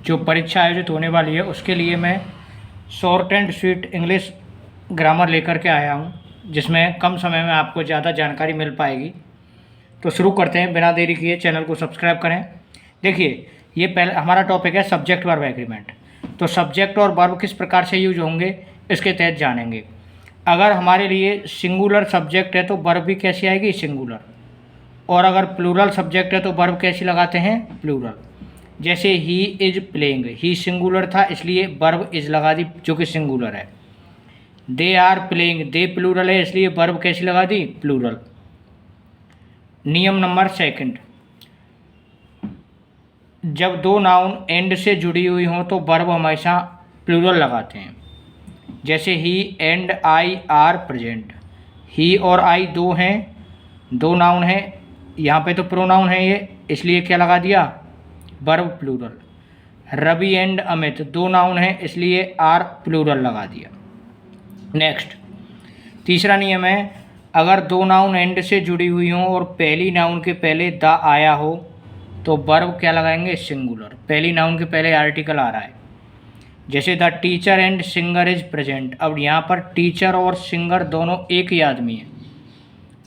जो परीक्षा आयोजित होने वाली है उसके लिए मैं short and sweet English grammar लेकर के आया हूँ, जिसमें कम समय में आपको ज़्यादा जानकारी मिल पाएगी। तो शुरू करते हैं बिना देरी किए। चैनल को सब्सक्राइब करें। देखिए, ये पहले हमारा टॉपिक है सब्जेक्ट वर्ब एग्रीमेंट। तो सब्जेक्ट और वर्ब किस प्रकार से यूज होंगे इसके तहत जानेंगे। अगर हमारे लिए सिंगुलर सब्जेक्ट है तो वर्ब भी कैसी आएगी, सिंगुलर। और अगर प्लूरल सब्जेक्ट है तो वर्ब कैसी लगाते हैं, प्लूरल। जैसे he is playing, he singular था इसलिए वर्ब इज लगा दी जो कि सिंगुलर है। They are playing, they plural है इसलिए वर्ब कैसी लगा दी, प्लूरल। नियम नंबर सेकंड, जब दो नाउन एंड से जुड़ी हुई हों तो वर्ब हमेशा प्लूरल लगाते हैं। जैसे ही एंड आई आर प्रेजेंट, ही और आई दो हैं, दो नाउन हैं, यहाँ पे तो प्रोनाउन है ये, इसलिए क्या लगा दिया, verb plural. Ravi and Amit दो नाउन हैं इसलिए आर प्लूरल लगा दिया। नेक्स्ट, तीसरा नियम है, अगर दो नाउन एंड से जुड़ी हुई हों और पहली नाउन के पहले द आया हो तो वर्ब क्या लगाएंगे, सिंगुलर। पहली नाउन के पहले आर्टिकल आ रहा है। जैसे the teacher and singer is present, अब यहाँ पर टीचर और सिंगर दोनों एक ही आदमी है।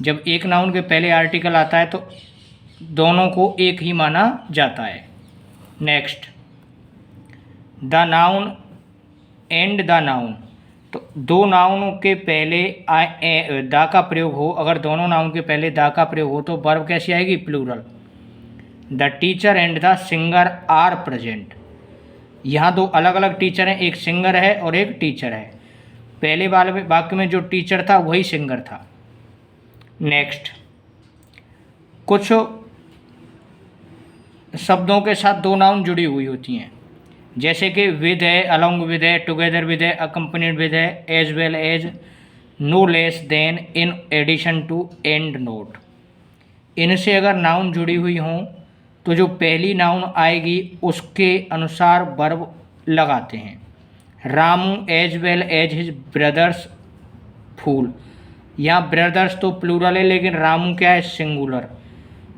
जब एक नाउन के पहले आर्टिकल आता है तो दोनों को एक ही माना जाता है। Next, the noun and the noun, तो दो नाउनों के पहले द का प्रयोग हो, अगर दोनों नाउन के पहले द का प्रयोग हो तो वर्ब कैसी आएगी, plural. The teacher and the singer are present, यहाँ दो अलग अलग टीचर हैं, एक सिंगर है और एक टीचर है। पहले वाले वाक्य में जो टीचर था वही सिंगर था। नेक्स्ट, कुछ शब्दों के साथ दो नाउन जुड़ी हुई होती हैं, जैसे कि विद है, अलोंग विद है, टुगेदर विद है, अकम्पनीड विद है, as well as, no less than, in addition to, and not. इनसे अगर नाउन जुड़ी हुई हों तो जो पहली नाउन आएगी उसके अनुसार वर्ब लगाते हैं। Ramu as well as his brothers fool, यहाँ ब्रदर्स तो प्लूरल है लेकिन रामू क्या है, सिंगुलर।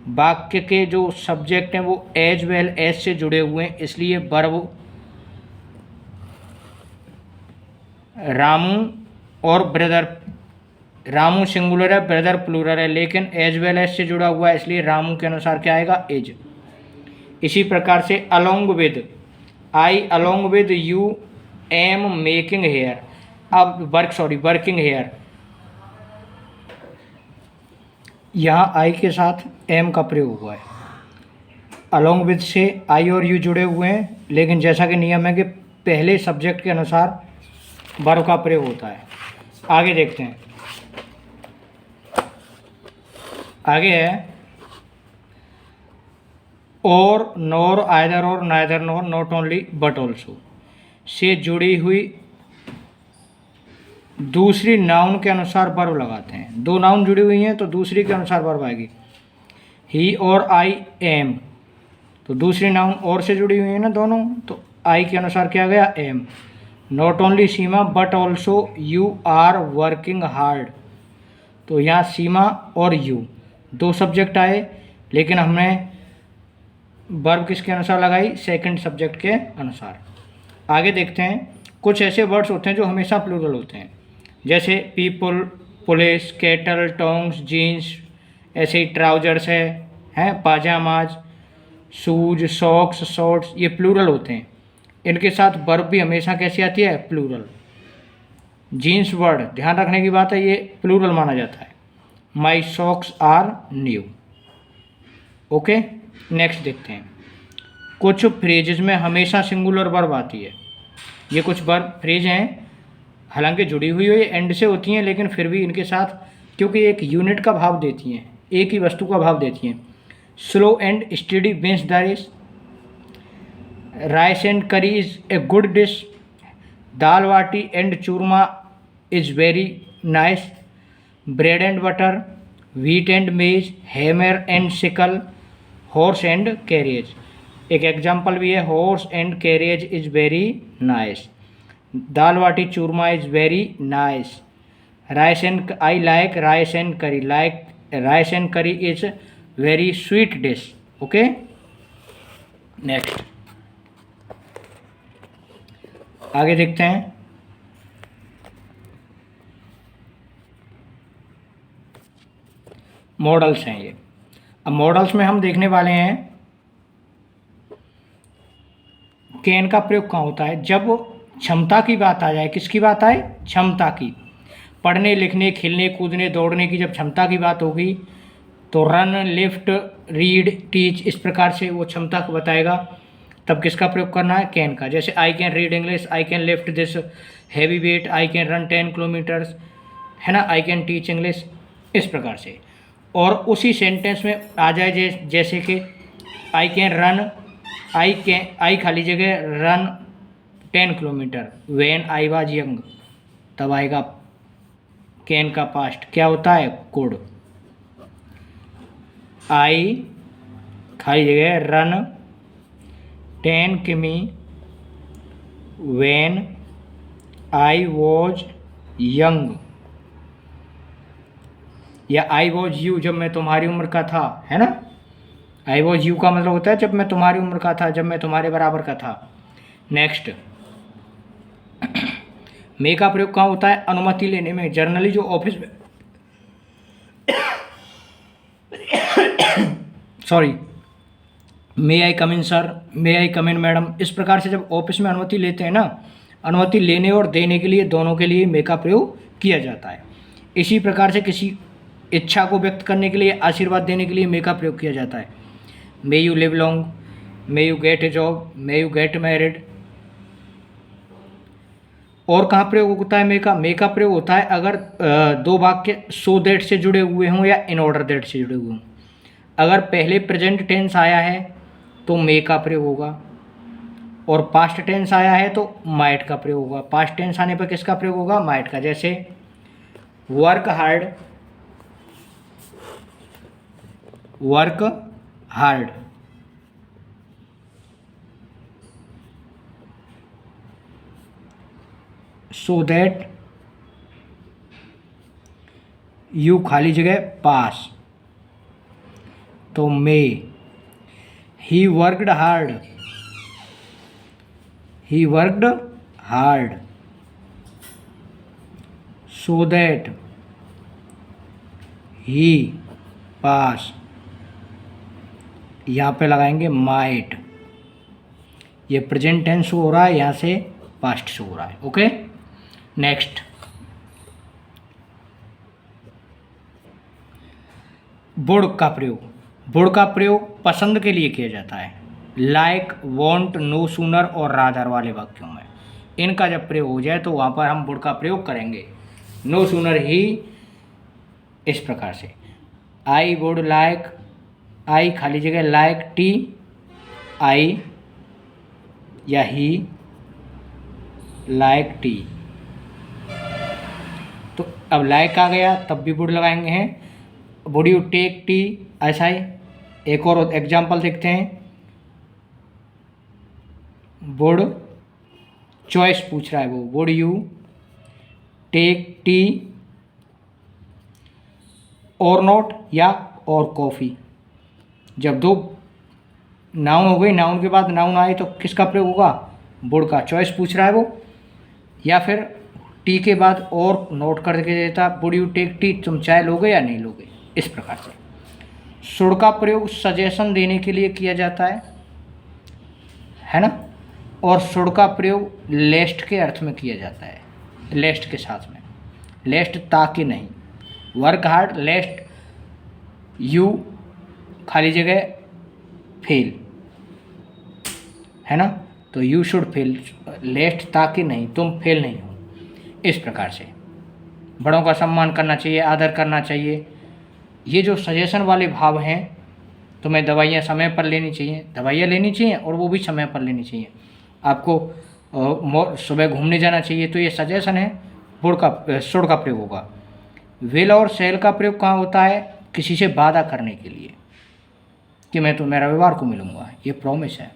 वाक्य के जो सब्जेक्ट हैं वो एज वेल एज से जुड़े हुए हैं इसलिए वर्ब रामू और ब्रदर, रामू सिंगुलर है, ब्रदर प्लूरल है, लेकिन एज वेल एज से जुड़ा हुआ है इसलिए रामू के अनुसार क्या आएगा, एज। इसी प्रकार से along with, I along with you am making here, अब वर्किंग हेयर, यहाँ आई के साथ एम का प्रयोग हुआ है। अलोंग विद से आई और यू जुड़े हुए हैं, लेकिन जैसा कि नियम है कि पहले सब्जेक्ट के अनुसार वर्ब का प्रयोग होता है। आगे देखते हैं, आगे है और, नोर, आइदर और, neither NOR, not only but also say जुड़ी हुई दूसरी नाउन के अनुसार वर्ब लगाते हैं। दो नाउन जुड़ी हुई हैं तो दूसरी के अनुसार वर्ब आएगी। ही और आई एम, तो दूसरी नाउन और से जुड़ी हुई है ना दोनों, तो आई के अनुसार क्या गया, am. Not only Seema but also you are working hard, तो यहाँ सीमा और यू दो सब्जेक्ट आए, लेकिन हमने वर्ब किसके अनुसार लगाई, सेकंड सब्जेक्ट के अनुसार। आगे देखते हैं, कुछ ऐसे वर्ड्स होते हैं जो हमेशा प्लूरल होते हैं, जैसे people, police, cattle, tongs, jeans, ऐसे ही ट्राउजर्स हैं पाजामाज, शूज, सॉक्स, शॉर्ट्स, ये प्लूरल होते हैं। इनके साथ वर्ब भी हमेशा कैसी आती है, प्लूरल। जीन्स वर्ड ध्यान रखने की बात है, ये प्लूरल माना जाता है। My socks are new. Okay, next देखते हैं, कुछ फ्रेजेज में हमेशा सिंगुलर वर्ब आती है। ये कुछ वर्ब फ्रेज हैं, हालांकि जुड़ी हुई एंड से होती हैं, लेकिन फिर भी इनके साथ क्योंकि एक यूनिट का भाव देती हैं, एक ही वस्तु का भाव देती हैं। Slow and steady wins the race, rice and curry is a good dish, dal baati and churma is very nice, bread and butter, wheat and maize, hammer and sickle, horse and carriage. एक एग्जाम्पल भी है, horse and carriage is very nice, dal baati churma is very nice, rice and, I like rice and curry, like rice and curry is very sweet dish. Okay, next, आगे देखते हैं। Models हैं ये। अब models में हम देखने वाले हैं कैन का प्रयोग कहाँ होता है। जब क्षमता की बात आ जाए, किसकी बात आए, क्षमता की, पढ़ने लिखने खेलने कूदने दौड़ने की जब क्षमता की बात होगी तो रन लिफ्ट रीड टीच इस प्रकार से वो क्षमता को बताएगा। तब किसका प्रयोग करना है, कैन का। जैसे I can read English, I can lift this heavy weight, I can run 10 kilometres, है ना, आई कैन टीच इंग्लिश, इस प्रकार से। और उसी सेंटेंस में आ जाए जैसे कि आई कैन रन, आई खाली जगह run 10 kilometre when I was young, तब आएगा कैन का पास्ट क्या होता है, कुड। आई खाली जगह रन 10 किमी व्हेन आई वॉज यंग, या आई वॉज यू जब मैं तुम्हारी उम्र का था, है ना। आई वॉज यू का मतलब होता है जब मैं तुम्हारी उम्र का था, जब मैं तुम्हारे बराबर का था। नेक्स्ट, मे का प्रयोग कहाँ होता है, अनुमति लेने में। जनरली जो ऑफिस में सॉरी, मे आई कम इन सर, मे आई कम इन मैडम, इस प्रकार से जब ऑफिस में अनुमति लेते हैं ना, अनुमति लेने और देने के लिए दोनों के लिए मे का प्रयोग किया जाता है। इसी प्रकार से किसी इच्छा को व्यक्त करने के लिए, आशीर्वाद देने के लिए मे का प्रयोग किया जाता है। May you live long, may you get A job, may you get married. और कहाँ प्रयोग होता है मे का, मे का प्रयोग होता है अगर दो वाक्य सो दैट से जुड़े हुए हों या इन ऑर्डर दैट से जुड़े हुए हों। अगर पहले प्रेजेंट टेंस आया है तो मे का प्रयोग होगा, और पास्ट टेंस आया है तो माइट का प्रयोग होगा। पास्ट टेंस आने पर किसका प्रयोग होगा, माइट का। जैसे work hard, work hard, so that you खाली जगह पास, तो may. He worked hard, he worked hard so that he pass, यहाँ पे लगाएंगे माइट। ये प्रेजेंट टेंस हो रहा है, यहाँ से पास्ट शो हो रहा है। ओके, नेक्स्ट, वुड का प्रयोग। वुड का प्रयोग पसंद के लिए किया जाता है, लाइक वॉन्ट नो सूनर और रादर वाले वाक्यों में। इनका जब प्रयोग हो जाए तो वहाँ पर हम वुड का प्रयोग करेंगे। नो सूनर ही, इस प्रकार से आई वुड लाइक, आई खाली जगह लाइक टी, आई या ही लाइक टी। तो अब लाइक आ गया तब भी वुड लगाएंगे हैं। वुड यू टेक टी, ऐसा ही। एक और एग्जाम्पल देखते हैं। वुड चॉइस पूछ रहा है वो, वुड यू टेक टी और नॉट, या और कॉफ़ी। जब दो नाउन हो गई, नाउन के बाद नाउन आए तो किसका प्रयोग होगा, वुड का। चॉइस पूछ रहा है वो, या फिर टी के बाद और नोट करके देता, वुड यू टेक टी, तुम चाय लोगे या नहीं लोगे, इस प्रकार से। शुड का प्रयोग सजेशन देने के लिए किया जाता है ना। और शुड का प्रयोग लेस्ट के अर्थ में किया जाता है, लेस्ट के साथ में। लेस्ट ताकि नहीं, वर्क हार्ड लेस्ट यू खाली जगह फेल, है ना। तो यू शुड फेल, लेस्ट ताकि नहीं, तुम फेल नहीं हो, इस प्रकार से। बड़ों का सम्मान करना चाहिए, आदर करना चाहिए। ये जो सजेशन वाले भाव हैं, तुम्हें दवाइयाँ समय पर लेनी चाहिए, दवाइयाँ लेनी चाहिए और वो भी समय पर लेनी चाहिए। आपको सुबह घूमने जाना चाहिए, तो ये सजेशन है, वुड का शुड का प्रयोग होगा। विल और शैल का प्रयोग कहाँ होता है, किसी से वादा करने के लिए कि मैं तुम्हें रविवार को मिलूँगा, ये प्रॉमिस है।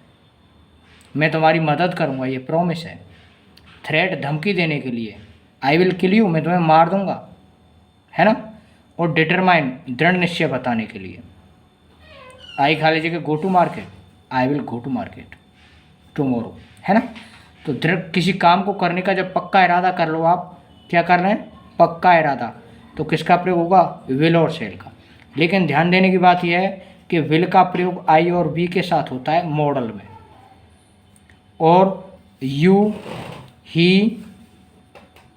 मैं तुम्हारी मदद करूँगा, ये प्रॉमिस है। थ्रेट धमकी देने के लिए, आई विल किल यू, मैं तुम्हें मार दूँगा, है ना। और डिटरमाइन दृढ़ निश्चय बताने के लिए, आई खा लीजिए कि go to market, I will go to market tomorrow, है ना। तो दृढ़ किसी काम को करने का जब पक्का इरादा कर लो आप, क्या कर रहे हैं, पक्का इरादा, तो किसका प्रयोग होगा, विल और शैल का। लेकिन ध्यान देने की बात यह है कि विल का प्रयोग आई और बी के साथ होता है मॉडल में, और यू, ही,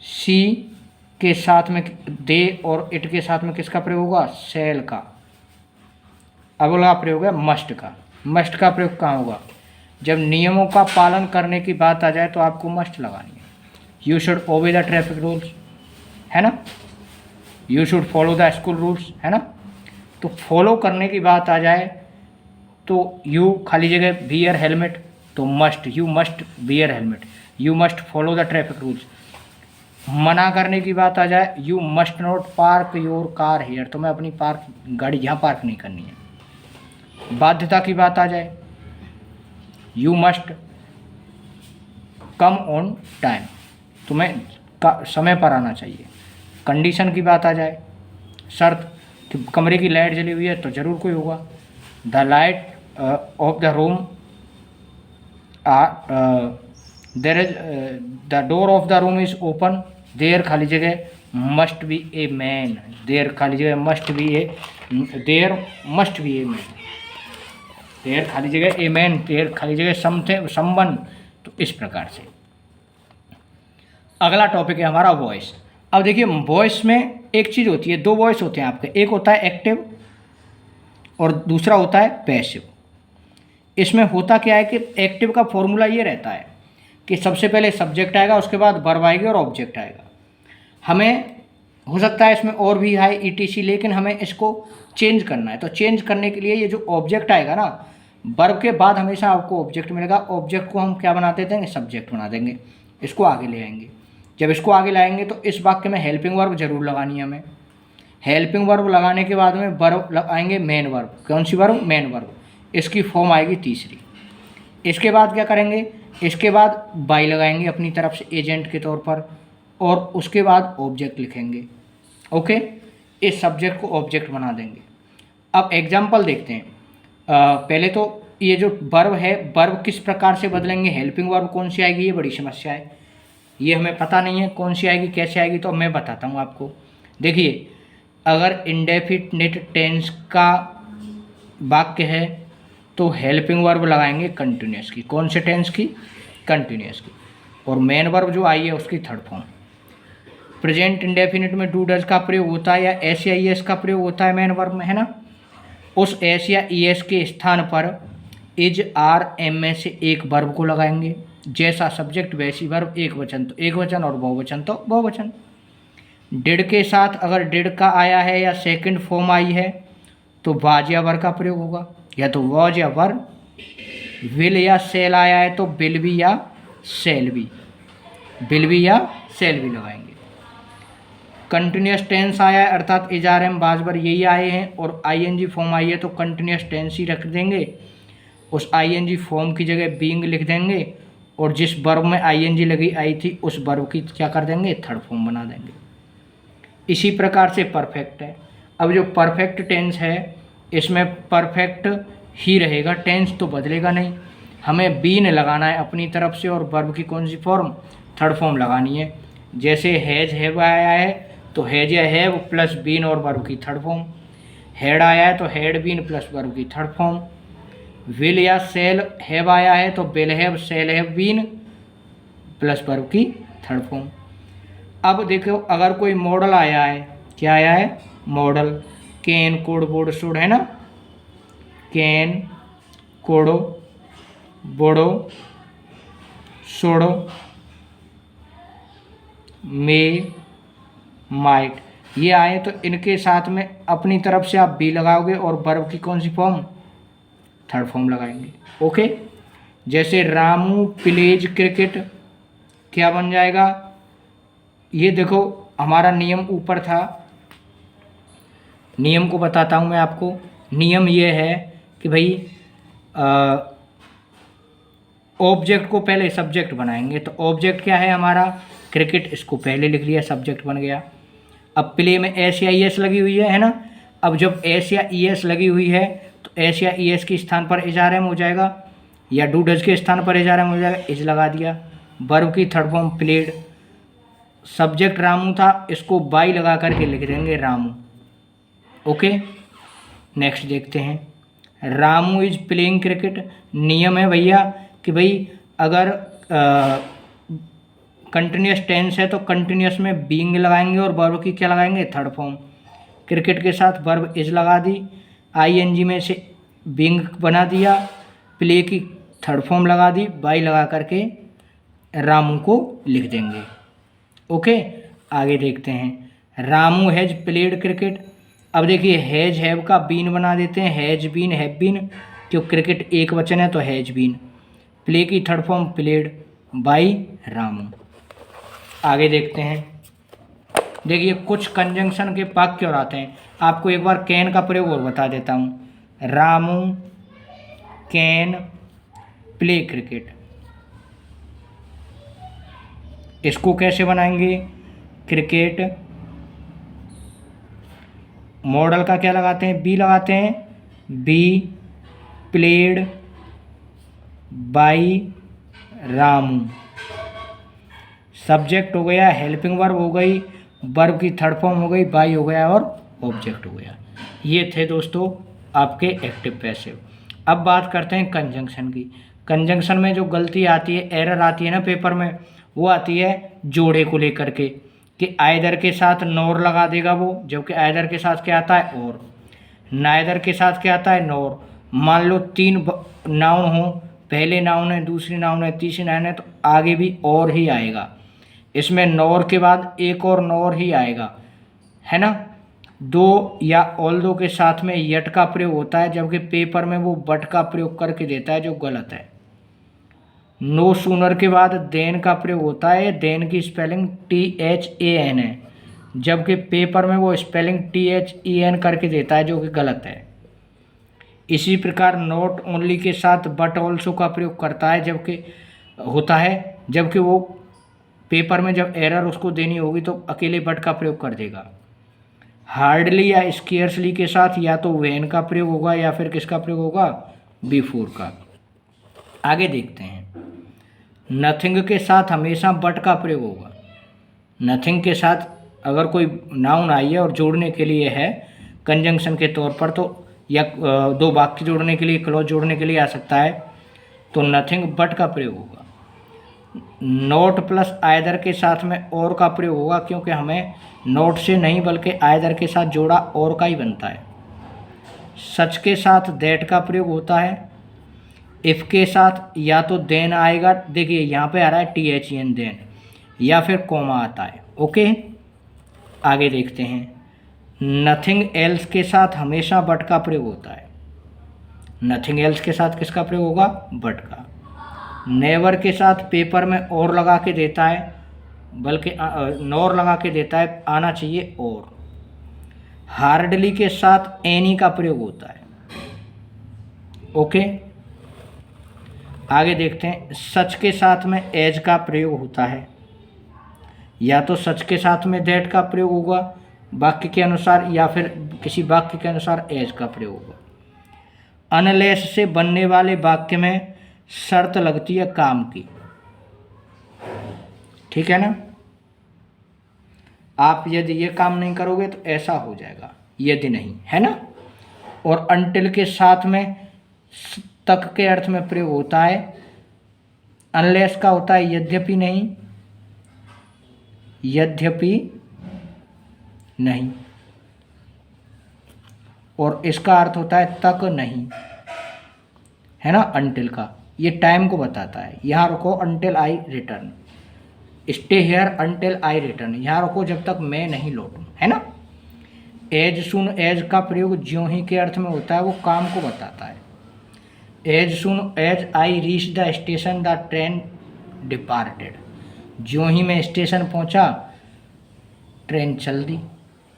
सी के साथ में, दे और इट के साथ में किसका प्रयोग होगा, शैल का। अगला प्रयोग है मस्ट का। मस्ट का प्रयोग कहाँ होगा, जब नियमों का पालन करने की बात आ जाए तो आपको मस्ट लगानी है। You should obey the traffic rules, है ना, you should follow the school rules, है ना। तो फॉलो करने की बात आ जाए तो यू खाली जगह बियर हेलमेट, तो must, you must bear helmet, you must follow the traffic rules. मना करने की बात आ जाए, you must not park your car here, तो मैं अपनी गाड़ी यहाँ पार्क नहीं करनी है। बाध्यता की बात आ जाए, you must come on time, तुम्हें समय पर आना चाहिए। कंडीशन की बात आ जाए, शर्त कि कमरे की लाइट जली हुई है तो ज़रूर कोई होगा। The light of the room, there is, the door of the room is open, there खाली जगह must be a man, there खाली जगह must be a, there must be a man, there खाली जगह ए मैन, देयर खाली जगह someone. तो इस प्रकार से अगला टॉपिक है हमारा वॉइस। अब देखिए वॉइस में एक चीज़ होती है, दो वॉइस होते हैं आपके, एक होता है एक्टिव और दूसरा होता है पैसिव। इसमें होता क्या है कि एक्टिव का फॉर्मूला ये रहता है कि सबसे पहले सब्जेक्ट आएगा, उसके बाद वर्ब आएगी और ऑब्जेक्ट आएगा। हमें हो सकता है इसमें और भी है ईटीसी, लेकिन हमें इसको चेंज करना है। तो चेंज करने के लिए ये जो ऑब्जेक्ट आएगा ना, वर्ब के बाद हमेशा आपको ऑब्जेक्ट मिलेगा। ऑब्जेक्ट को हम क्या बना देंगे, सब्जेक्ट बना देंगे, इसको आगे ले आएंगे। जब इसको आगे लाएंगे तो इस वाक्य में हेल्पिंग वर्ब जरूर लगानी है हमें। हेल्पिंग वर्ब लगाने के बाद में वर्ब लगाएंगे मेन वर्ब। कौन सी वर्ब, मेन वर्ब। इसकी फॉर्म आएगी तीसरी। इसके बाद क्या करेंगे, इसके बाद बाई लगाएंगे अपनी तरफ से एजेंट के तौर पर, और उसके बाद ऑब्जेक्ट लिखेंगे। ओके, इस सब्जेक्ट को ऑब्जेक्ट बना देंगे। अब एग्जाम्पल देखते हैं। पहले तो ये जो वर्ब है, वर्ब किस प्रकार से बदलेंगे, हेल्पिंग वर्ब कौन सी आएगी, ये बड़ी समस्या है, ये हमें पता नहीं है कौन सी आएगी, कैसे आएगी। तो मैं बताता हूँ आपको। देखिए, अगर इंडेफिनिट टेंस का वाक्य है तो हेल्पिंग वर्ब लगाएंगे कंटिन्यूअस की। कौन से टेंस की, कंटिन्यूअस की। और मेन वर्ब जो आई है उसकी थर्ड फॉर्म। प्रेजेंट इंडेफिनिट में डू डज का प्रयोग होता है या एस या ई एस का प्रयोग होता है मेन वर्ब में, है ना। उस एस या ई एस के स्थान पर इज आर एम में से एक वर्ब को लगाएंगे। जैसा सब्जेक्ट वैसी वर्ब, एक वचन तो एक वचन और बहुवचन तो बहुवचन। डिड के साथ अगर डिड का आया है या सेकंड फॉर्म आई है तो वाज या वर का प्रयोग होगा, या तो वाज या वर। विल या सेल आया है तो विल बी या सेल बी, विल बी या सेल बी लगाएंगे। कंटिन्यूअस टेंस आया है अर्थात is are am was were यही आए हैं, और आईएनजी फॉर्म आई है तो कंटिन्यूअस टेंस ही रख देंगे। उस आईएनजी फॉर्म की जगह बीइंग लिख देंगे, और जिस वर्ब में आईएनजी लगी आई थी उस वर्ब की क्या कर देंगे, थर्ड फॉर्म बना देंगे। इसी प्रकार से परफेक्ट है। अब जो परफेक्ट टेंस है इसमें परफेक्ट ही रहेगा, टेंस तो बदलेगा नहीं। हमें बीन लगाना है अपनी तरफ से, और वर्ब की कौन सी फॉर्म, थर्ड फॉर्म लगानी है। जैसे हैज हैव आया है तो हैज या हैव प्लस बीन और वर्ब की थर्ड फॉर्म। हैड आया है तो हैड बीन प्लस वर्ब की थर्ड फॉर्म। विल या सेल हैव आया है तो will have shall have been plus verb की थर्ड फॉर्म। अब देखो, अगर कोई मॉडल आया है, क्या आया है, मॉडल, कैन कोड बोर्ड शुड, है ना। Can could would should may might, ये आए तो इनके साथ में अपनी तरफ से आप बी लगाओगे और वर्ब की कौन सी फॉर्म, थर्ड फॉर्म लगाएंगे। ओके, जैसे रामू प्लेज क्रिकेट, क्या बन जाएगा, ये देखो हमारा नियम ऊपर था, नियम को बताता हूँ मैं आपको। नियम ये है कि भाई ऑब्जेक्ट को पहले सब्जेक्ट बनाएंगे। तो ऑब्जेक्ट क्या है हमारा, क्रिकेट, इसको पहले लिख लिया, सब्जेक्ट बन गया। अब प्ले में एस या ई एस लगी हुई है ना। अब जब एस या ई एस लगी हुई है तो एस या ई एस के स्थान पर इज आर एम हो जाएगा, या डू डज के स्थान पर इज आर एम हो जाएगा, इज लगा दिया। वर्ब की third form played. Subject Ramu था, इसको बाई लगा करके लिख देंगे रामू। ओके, नेक्स्ट देखते हैं। Ramu is playing cricket. नियम है भैया कि भाई अगर कंटिन्यूस टेंस है तो कंटिन्यूस में बीइंग लगाएंगे और वर्ब की क्या लगाएंगे, थर्ड फॉर्म। क्रिकेट के साथ वर्ब इज लगा दी, आईएनजी में से बीइंग बना दिया, प्ले की थर्ड फॉर्म लगा दी, बाई लगा करके रामू को लिख देंगे। ओके, आगे देखते हैं। Ramu has played cricket. अब देखिए हैज हैव का बीन बना देते हैं, हैज बीन हैव बीन, क्यों क्रिकेट एक वचन है तो हैज बीन। प्ले की third form played by Ramu. आगे देखते हैं। देखिए कुछ कंजंक्शन के वाक्य और आते हैं, आपको एक बार कैन का प्रयोग और बता देता हूँ। रामू कैन प्ले क्रिकेट, इसको कैसे बनाएंगे, क्रिकेट मॉडल का क्या लगाते हैं, बी लगाते हैं, be played by Ramu. Subject हो गया, हेल्पिंग वर्ब हो गई, वर्ब की थर्ड फॉर्म हो गई, बाई हो गया और ऑब्जेक्ट हो गया। ये थे दोस्तों आपके एक्टिव पैसिव। अब बात करते हैं कंजंक्शन की। कंजंक्शन में जो गलती आती है, एरर आती है ना पेपर में, वो आती है जोड़े को लेकर के कि आइदर के साथ नोर लगा देगा वो, जबकि आइदर के साथ क्या आता है, और। नाइदर के साथ क्या आता है, नोर। मान लो तीन नाउन हो, पहले नाउन है, दूसरी नाउन है, तीसरी नाउन है, तो आगे भी और ही आएगा। इसमें नोर के बाद एक और नोर ही आएगा, है ना। दो या ऑल दो के साथ में यट का प्रयोग होता है, जबकि पेपर में वो बट का प्रयोग करके देता है, जो गलत है। नो सूनर के बाद देन का प्रयोग होता है, देन की स्पेलिंग THAN है, जबकि पेपर में वो स्पेलिंग THEN करके देता है, जो कि गलत है। इसी प्रकार नॉट ओनली के साथ बट ऑल्सो का प्रयोग करता है, जबकि होता है, जबकि वो पेपर में जब एरर उसको देनी होगी तो अकेले बट का प्रयोग कर देगा। हार्डली या स्केर्सली के साथ या तो व्हेन का प्रयोग होगा या फिर किसका प्रयोग होगा, बिफोर का। आगे देखते हैं। नथिंग के साथ हमेशा बट का प्रयोग होगा। नथिंग के साथ अगर कोई नाउन आई है और जोड़ने के लिए है कंजंक्शन के तौर पर, तो या दो वाक्य जोड़ने के लिए, क्लॉज जोड़ने के लिए आ सकता है, तो नथिंग बट का प्रयोग होगा। नोट प्लस आइदर के साथ में और का प्रयोग होगा, क्योंकि हमें नोट से नहीं बल्कि आइदर के साथ जोड़ा और का ही बनता है। सच के साथ दैट का प्रयोग होता है। इफ़ के साथ या तो देन आएगा, देखिए यहाँ पे आ रहा है THEN देन, या फिर कोमा आता है। ओके, आगे देखते हैं। नथिंग एल्स के साथ हमेशा बट का प्रयोग होता है। नथिंग एल्स के साथ किसका प्रयोग होगा, बट का। नेवर के साथ पेपर में और लगा के देता है, बल्कि नोर लगा के देता है, आना चाहिए और। हार्डली के साथ एनी का प्रयोग होता है। ओके, आगे देखते हैं। सच के साथ में एज का प्रयोग होता है, या तो सच के साथ में दैट का प्रयोग होगा वाक्य के अनुसार, या फिर किसी वाक्य के अनुसार एज का प्रयोग होगा। अनलेस से बनने वाले वाक्य में शर्त लगती है काम की, ठीक है ना। आप यदि ये काम नहीं करोगे तो ऐसा हो जाएगा, यदि नहीं, है ना। और अनटिल के साथ में तक के अर्थ में प्रयोग होता है। अनलेस का होता है यद्यपि नहीं, यद्यपि नहीं, और इसका अर्थ होता है तक नहीं, है ना। अनटिल का ये टाइम को बताता है। यहाँ रुको until I return, stay here until I return, यहाँ रुको जब तक मैं नहीं लौटूं, है ना। एज सुन एज का प्रयोग ज्यों ही के अर्थ में होता है, वो काम को बताता है। As soon as I reach the station the train departed, ज्यों ही मैं स्टेशन पहुंचा ट्रेन चल दी,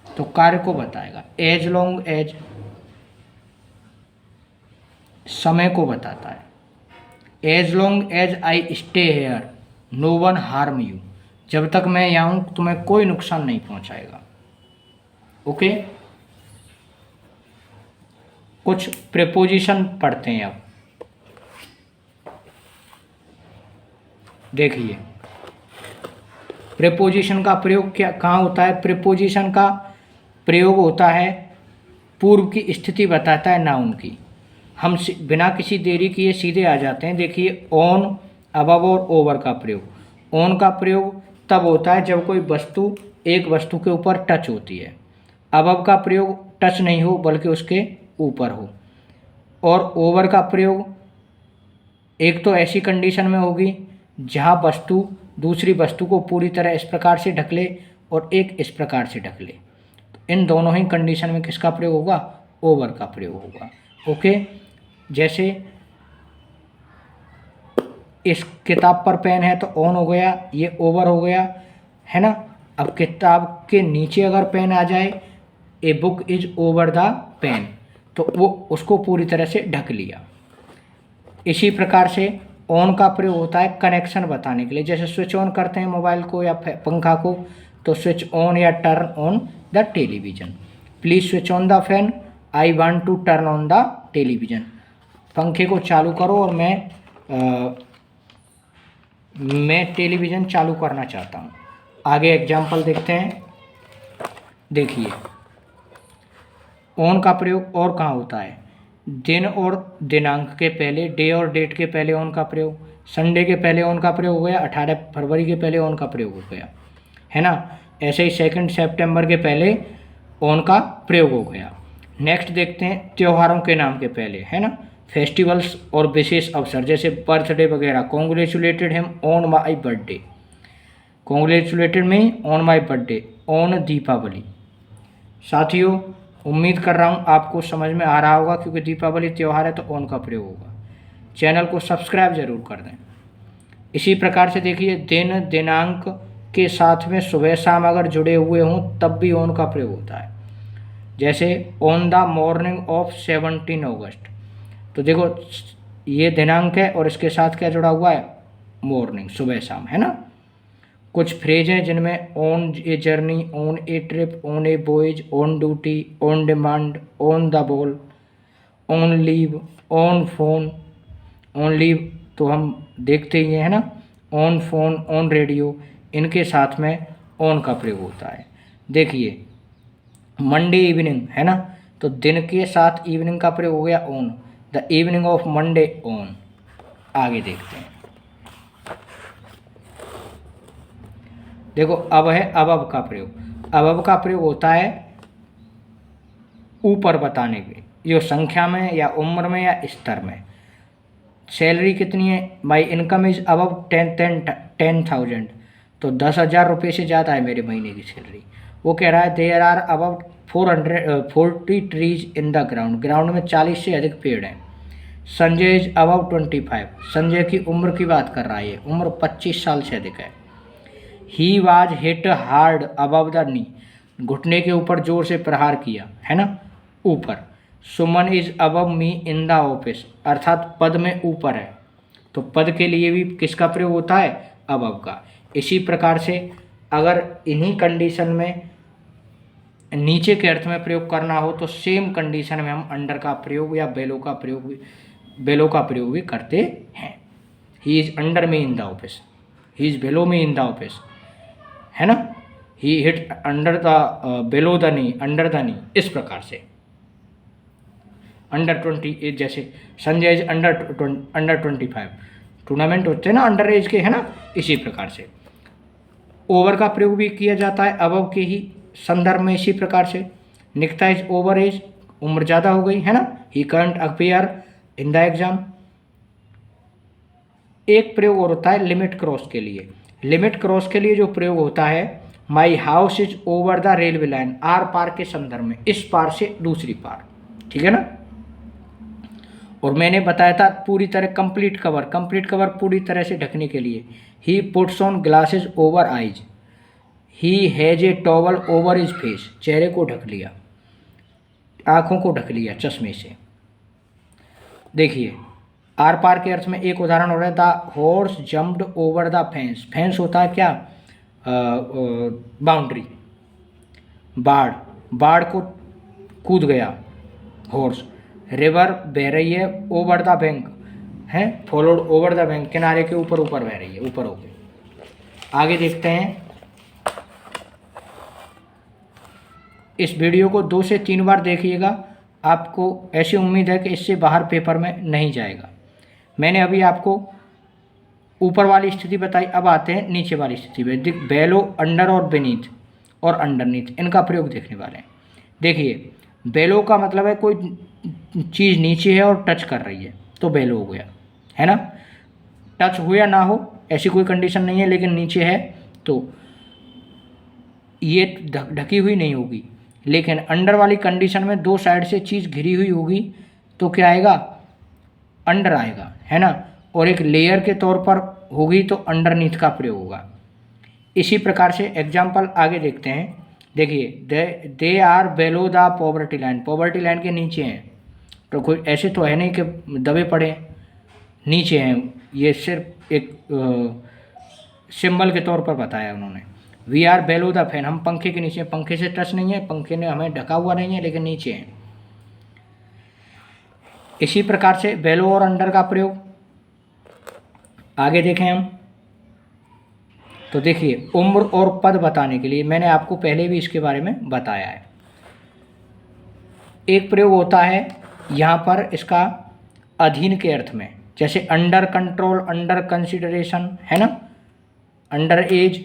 तो कार्य को बताएगा। एज लॉन्ग एज समय को बताता है। As long as I stay here no one harm you, जब तक मैं यहाँ हूँ तुम्हें कोई नुकसान नहीं पहुँचाएगा। ओके, कुछ प्रेपोजिशन पढ़ते हैं अब। देखिए प्रीपोजिशन का प्रयोग क्या कहाँ होता है? प्रीपोजिशन का प्रयोग होता है, पूर्व की स्थिति बताता है नाउन की। हम बिना किसी देरी किए सीधे आ जाते हैं। देखिए ऑन, अबव और ओवर का प्रयोग। ऑन का प्रयोग तब होता है जब कोई वस्तु एक वस्तु के ऊपर टच होती है। अबव का प्रयोग टच नहीं हो बल्कि उसके ऊपर हो। और ओवर का प्रयोग एक तो ऐसी कंडीशन में होगी जहाँ वस्तु दूसरी वस्तु को पूरी तरह इस प्रकार से ढक ले और एक इस प्रकार से ढक ले। तो इन दोनों ही कंडीशन में किसका प्रयोग होगा? ओवर का प्रयोग होगा। ओके, जैसे इस किताब पर पेन है तो ऑन हो गया, ये ओवर हो गया, है ना। अब किताब के नीचे अगर पेन आ जाए, a book is over the pen, तो वो उसको पूरी तरह से ढक लिया। इसी प्रकार से ऑन का प्रयोग होता है कनेक्शन बताने के लिए। जैसे स्विच ऑन करते हैं मोबाइल को या पंखा को, तो स्विच ऑन या turn on the television. Please switch on the fan, I want to turn on the television. पंखे को चालू करो और मैं टेलीविज़न चालू करना चाहता हूँ। आगे एग्जाम्पल देखते हैं। देखिए ऑन का प्रयोग और कहाँ होता है? दिन और दिनांक के पहले, डे और डेट के पहले ऑन का प्रयोग। संडे के पहले ऑन का प्रयोग हो गया, 18 फरवरी के पहले ऑन का प्रयोग हो गया, है ना। ऐसे ही 2 सितंबर के पहले ऑन का प्रयोग हो गया। नेक्स्ट देखते हैं त्योहारों के नाम के पहले, है ना, फेस्टिवल्स और विशेष अवसर जैसे बर्थडे वगैरह। Congratulated him on my birthday, congratulated me on my birthday, on Deepawali. साथियों उम्मीद कर रहा हूँ आपको समझ में आ रहा होगा, क्योंकि दीपावली त्यौहार है तो ऑन का प्रयोग होगा। चैनल को सब्सक्राइब जरूर कर दें। इसी प्रकार से देखिए दिन दिनांक के साथ में सुबह शाम अगर जुड़े हुए हों तब भी ऑन का प्रयोग होता है। जैसे ऑन द मॉर्निंग ऑफ 17 अगस्त, तो देखो ये दिनांक है और इसके साथ क्या जुड़ा हुआ है? मॉर्निंग, सुबह शाम, है ना। कुछ फ्रेज हैं जिनमें on a journey, on A trip, on A voyage, on duty, on demand, on the ball, on leave, on phone. On leave तो हम देखते ही हैं, है ना। ऑन फोन, ऑन रेडियो, इनके साथ में ऑन का प्रयोग होता है। देखिए मंडे इवनिंग, है ना, तो दिन के साथ इवनिंग का प्रयोग हो गया on, the evening of Monday on. आगे देखते हैं। देखो अब है अबव का प्रयोग। अबव का प्रयोग होता है ऊपर बताने के, जो संख्या में या उम्र में या स्तर में। सैलरी कितनी है? माई इनकम इज अबव 10,000, तो 10,000 रुपये से ज़्यादा है मेरे महीने की सैलरी। वो कह रहा है there are above 440 trees in the ground, ground में 40 से अधिक पेड़ हैं। संजय इज अबव 25, संजय की उम्र की बात कर रहा है, ये उम्र 25 साल से अधिक है। He was hit hard above the knee, घुटने के ऊपर जोर से प्रहार किया, है ना, ऊपर। Suman is above me in the office, अर्थात पद में ऊपर है, तो पद के लिए भी किसका प्रयोग होता है? अबव का। इसी प्रकार से अगर इन्हीं कंडीशन में नीचे के अर्थ में प्रयोग करना हो तो सेम कंडीशन में हम अंडर का प्रयोग या बेलो का प्रयोग भी करते हैं। He is under me in the office, he is below me in the office, है ना। He hit under the below the knee, under the knee, इस प्रकार से। अंडर 20 एज, जैसे संजय इज अंडर 25, टूर्नामेंट होते हैं ना अंडर एज के, है ना। इसी प्रकार से ओवर का प्रयोग भी किया जाता है अबव के ही संदर्भ में। इसी प्रकार से निकिता इज ओवर एज, उम्र ज़्यादा हो गई, है ना। He can't appear in the exam. एक प्रयोग और होता है लिमिट क्रॉस के लिए। लिमिट क्रॉस के लिए जो प्रयोग होता है, my house is over the railway line, आर पार के संदर्भ में, इस पार से दूसरी पार, ठीक है ना। और मैंने बताया था पूरी तरह कंप्लीट कवर पूरी तरह से ढकने के लिए। He puts on glasses over eyes, he has a towel over his face, चेहरे को ढक लिया, आँखों को ढक लिया चश्मे से। देखिए आर पार के अर्थ में एक उदाहरण हो रहा है, the horse jumped over the fence. Fence होता है क्या? बाउंड्री। बाढ़ को कूद गया हॉर्स। रिवर बह रही है ओवर द बैंक, है, फॉलोड ओवर द बैंक, किनारे के ऊपर ऊपर बह रही है, ऊपर होके। आगे देखते हैं। इस वीडियो को 2 से 3 बार देखिएगा, आपको ऐसी उम्मीद है कि इससे बाहर पेपर में नहीं जाएगा। मैंने अभी आपको ऊपर वाली स्थिति बताई, अब आते हैं नीचे वाली स्थिति पे। बेलो, अंडर और बेनीथ और अंडरनीथ, इनका प्रयोग देखने वाले हैं। देखिए, बेलो का मतलब है कोई चीज़ नीचे है और टच कर रही है, तो बेलो हो गया, है ना। टच हो या ना हो ऐसी कोई कंडीशन नहीं है, लेकिन नीचे है तो ये ढकी हुई नहीं होगी। लेकिन अंडर वाली कंडीशन में 2 साइड से चीज़ घिरी हुई होगी तो क्या आएगा, अंडर आएगा, है ना। और एक लेयर के तौर पर होगी तो अंडरनीथ का प्रयोग होगा। इसी प्रकार से एग्जाम्पल आगे देखते हैं। देखिए, they are below the poverty line, poverty line के नीचे हैं, तो कोई ऐसे तो है नहीं कि दबे पड़े हैं, नीचे हैं। ये सिर्फ एक सिंबल के तौर पर बताया उन्होंने। We are below the fan, हम पंखे के नीचे, पंखे से टच नहीं है, पंखे ने हमें ढका हुआ नहीं है, लेकिन नीचे हैं। इसी प्रकार से बेलो और अंडर का प्रयोग आगे देखें हम। तो देखिए, उम्र और पद बताने के लिए मैंने आपको पहले भी इसके बारे में बताया है। एक प्रयोग होता है यहाँ पर इसका अधीन के अर्थ में, जैसे अंडर कंट्रोल, अंडर कंसिडरेशन, है ना, अंडर एज।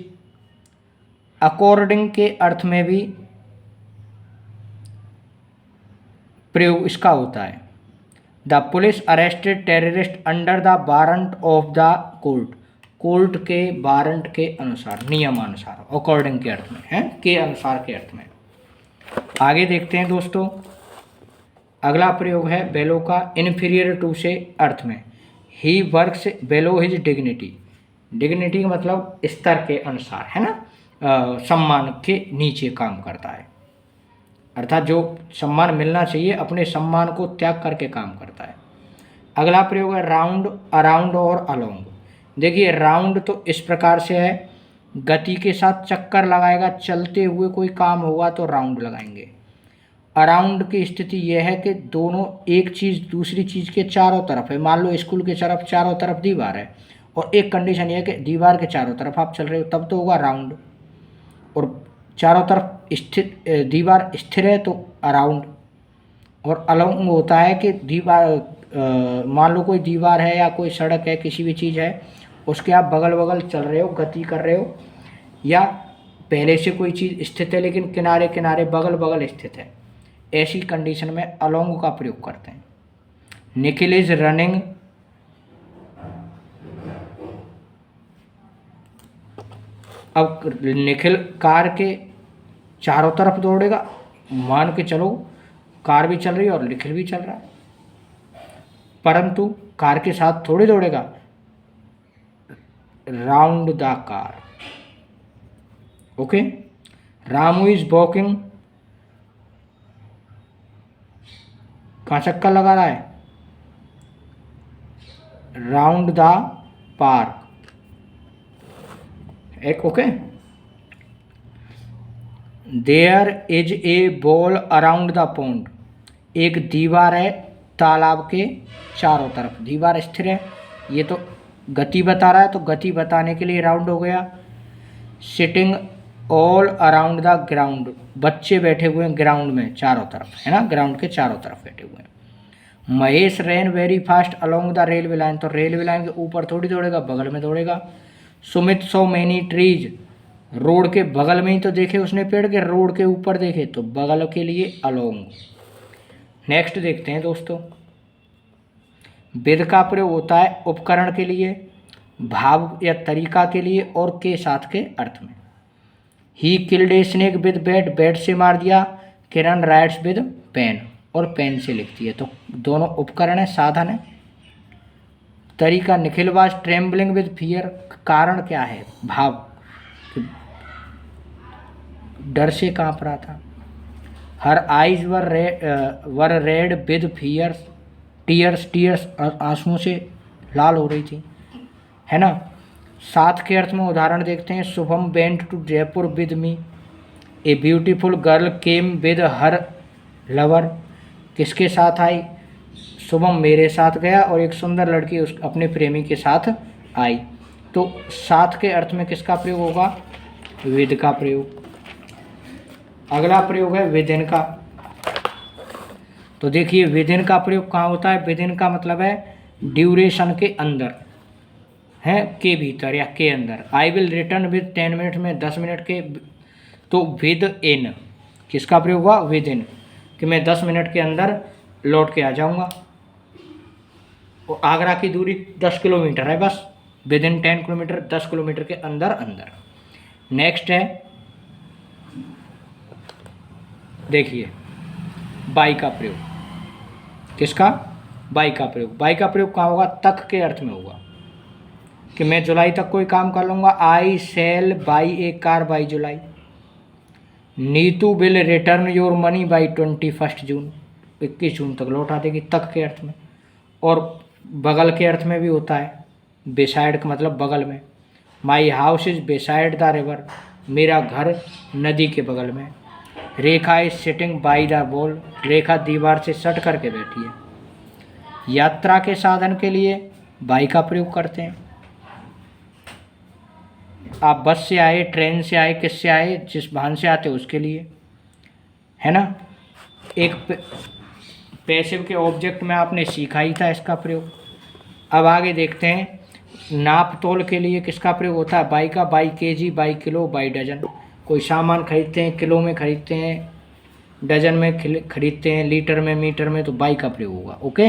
अकॉर्डिंग के अर्थ में भी प्रयोग इसका होता है। The police arrested terrorist under the warrant of the court, court के वारंट के अनुसार, नियमानुसार, अकॉर्डिंग के अर्थ में है, के अनुसार के अर्थ में। आगे देखते हैं दोस्तों। अगला प्रयोग है बेलो का इन्फीरियर टू से अर्थ में। He works below his dignity, dignity का मतलब स्तर के अनुसार, है ना, सम्मान के नीचे काम करता है, अर्थात जो सम्मान मिलना चाहिए अपने सम्मान को त्याग करके काम करता है। अगला प्रयोग है राउंड, अराउंड और अलोंग। देखिए, राउंड तो इस प्रकार से है, गति के साथ चक्कर लगाएगा, चलते हुए कोई काम होगा तो राउंड लगाएंगे। अराउंड की स्थिति यह है कि दोनों एक चीज़ दूसरी चीज़ के चारों तरफ है। मान लो स्कूल के तरफ चारों तरफ दीवार है, और एक कंडीशन यह है कि दीवार के चारों तरफ आप चल रहे हो, तब तो होगा राउंड। और चारों तरफ स्थित दीवार स्थिर है तो अराउंड। और अलोंग होता है कि दीवार, मान लो कोई दीवार है या कोई सड़क है, किसी भी चीज़ है, उसके आप बगल बगल चल रहे हो, गति कर रहे हो, या पहले से कोई चीज़ स्थित है लेकिन किनारे किनारे बगल बगल स्थित है, ऐसी कंडीशन में अलोंग का प्रयोग करते हैं। निखिल इज रनिंग, अब निखिल कार के चारों तरफ दौड़ेगा, मान के चलो कार भी चल रही है और निखिल भी चल रहा है, परंतु कार के साथ थोड़ी दौड़ेगा, round the car. Okay. Ramu is walking, कहाँ चक्कर लगा रहा है, राउंड द पार्क। एक okay. There is a ball around the pond, एक दीवार है तालाब के चारों तरफ, दीवार स्थिर है, ये तो गति बता रहा है, तो गति बताने के लिए राउंड हो गया। Sitting all around the ground, बच्चे बैठे हुए हैं ग्राउंड में चारों तरफ, है ना, ग्राउंड के चारों तरफ बैठे हुए हैं। Mahesh ran very fast along the railway line, तो रेलवे लाइन के ऊपर थोड़ी दौड़ेगा, बगल में दौड़ेगा। Sumit so many trees, road के बगल में ही तो देखे उसने पेड़ के, रोड के ऊपर देखे, तो बगल के लिए अलोंग। नेक्स्ट देखते हैं दोस्तों। विद का प्रयोग होता है उपकरण के लिए, भाव या तरीका के लिए और के साथ के अर्थ में। He killed a snake with bat, bat से मार दिया। किरण राइट्स विद पेन, और पेन से लिखती है, तो दोनों उपकरण है, साधन है। तरीका, Nikhil was trembling with fear, कारण क्या है, भाव, डर से कांप रहा था। Her eyes were read with fear, tears, आंसुओं से लाल हो रही थी, है ना। साथ के अर्थ में उदाहरण देखते हैं। Shubham went to Jaipur with me, a beautiful girl came with her lover, किसके साथ आई, शुभम मेरे साथ गया और एक सुंदर लड़की उस अपने प्रेमी के साथ आई। तो साथ के अर्थ में किसका प्रयोग होगा? विद का प्रयोग। अगला प्रयोग है विद इन का। तो देखिए विद इन का प्रयोग कहाँ होता है? विद इन का मतलब है ड्यूरेशन के अंदर है, के भीतर या के अंदर। I will return with 10 minute में 10 मिनट के। तो विद इन किसका प्रयोग हुआ? विद इन, कि मैं 10 मिनट के अंदर लौट के आ जाऊंगा। और आगरा की दूरी 10 किलोमीटर है बस, विद इन 10 किलोमीटर, 10 किलोमीटर के अंदर अंदर। नेक्स्ट है देखिए बाई का प्रयोग। किसका? बाई का प्रयोग। बाई का प्रयोग कहाँ होगा? तक के अर्थ में होगा, कि मैं जुलाई तक कोई काम कर लूँगा। I sell buy a car by July. Nitu will return your money by 21 June, 21 जून तक लौटा देगी, तक के अर्थ में। और बगल के अर्थ में भी होता है, बेसाइड का मतलब बगल में। My house is beside the river, मेरा घर नदी के बगल में। Rekha is sitting by the wall, Rekha दीवार से सट करके बैठी है। यात्रा के साधन के लिए बाई का प्रयोग करते हैं। आप बस से आए, ट्रेन से आए, किससे आए? जिस वाहन से आते उसके लिए, है ना। एक पैसिव के ऑब्जेक्ट में आपने सीखा ही था इसका प्रयोग। अब आगे देखते हैं नाप तोल के लिए किसका प्रयोग होता है? बाई का। By KG, by kilo, by dozen. कोई सामान खरीदते हैं किलो में खरीदते हैं, डजन में खरीदते हैं, लीटर में, मीटर में, तो बाई का प्रयोग होगा। ओके।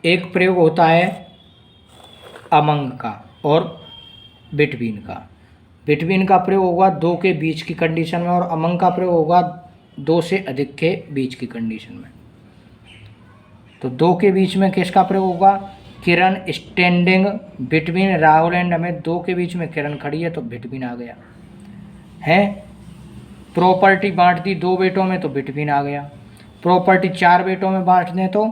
एक प्रयोग होता है अमंग का और बिटवीन का। बिटवीन का प्रयोग होगा दो के बीच की कंडीशन में, और अमंग का प्रयोग होगा दो से अधिक के बीच की कंडीशन में। तो दो के बीच में किसका प्रयोग होगा? Kiran standing between Rahul and Amit. दो के बीच में किरण खड़ी है तो बिटवीन आ गया है। प्रॉपर्टी बांट दी 2 बेटों में तो बिटवीन आ गया। प्रॉपर्टी 4 बेटों में बांट दें तो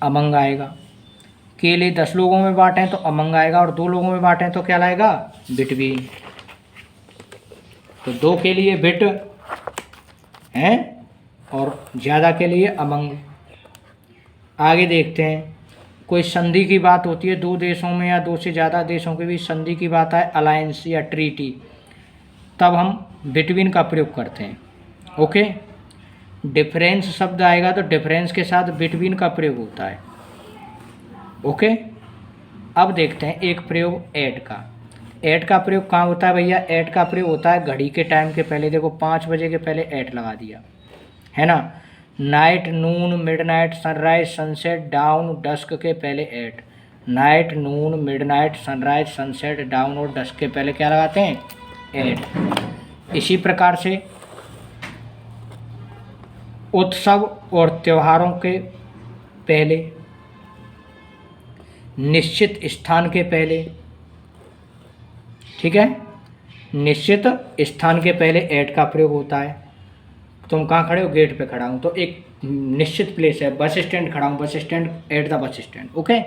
अमंग आएगा। केले 10 लोगों में बांटें तो अमंग आएगा, और 2 लोगों में बांटें तो क्या लाएगा? बिटवीन। तो 2 के लिए बिट हैं और ज़्यादा के लिए अमंग। आगे देखते हैं कोई संधि की बात होती है, 2 देशों में या 2 से ज़्यादा देशों के बीच संधि की बात है, अलायंस या ट्रीटी, तब हम बिटवीन का प्रयोग करते हैं। ओके। डिफरेंस शब्द आएगा तो डिफरेंस के साथ बिटवीन का प्रयोग होता है। ओके। अब देखते हैं एक प्रयोग ऐट का। ऐट का प्रयोग कहाँ होता है भैया? ऐट का प्रयोग होता है घड़ी के टाइम के पहले। देखो 5 बजे के पहले ऐट लगा दिया, है ना। Night, noon, midnight, sunrise, sunset, dawn, dusk के पहले at. Night, noon, midnight, sunrise, sunset, dawn और डस्क के पहले क्या लगाते हैं? ऐट। इसी प्रकार से उत्सव और त्योहारों के पहले, निश्चित स्थान के पहले, ठीक है, निश्चित स्थान के पहले ऐट का प्रयोग होता है। तुम कहाँ खड़े हो? गेट पे खड़ा हूँ, तो एक निश्चित प्लेस है, बस स्टैंड खड़ा हूँ, bus stand, at the bus stand. Okay.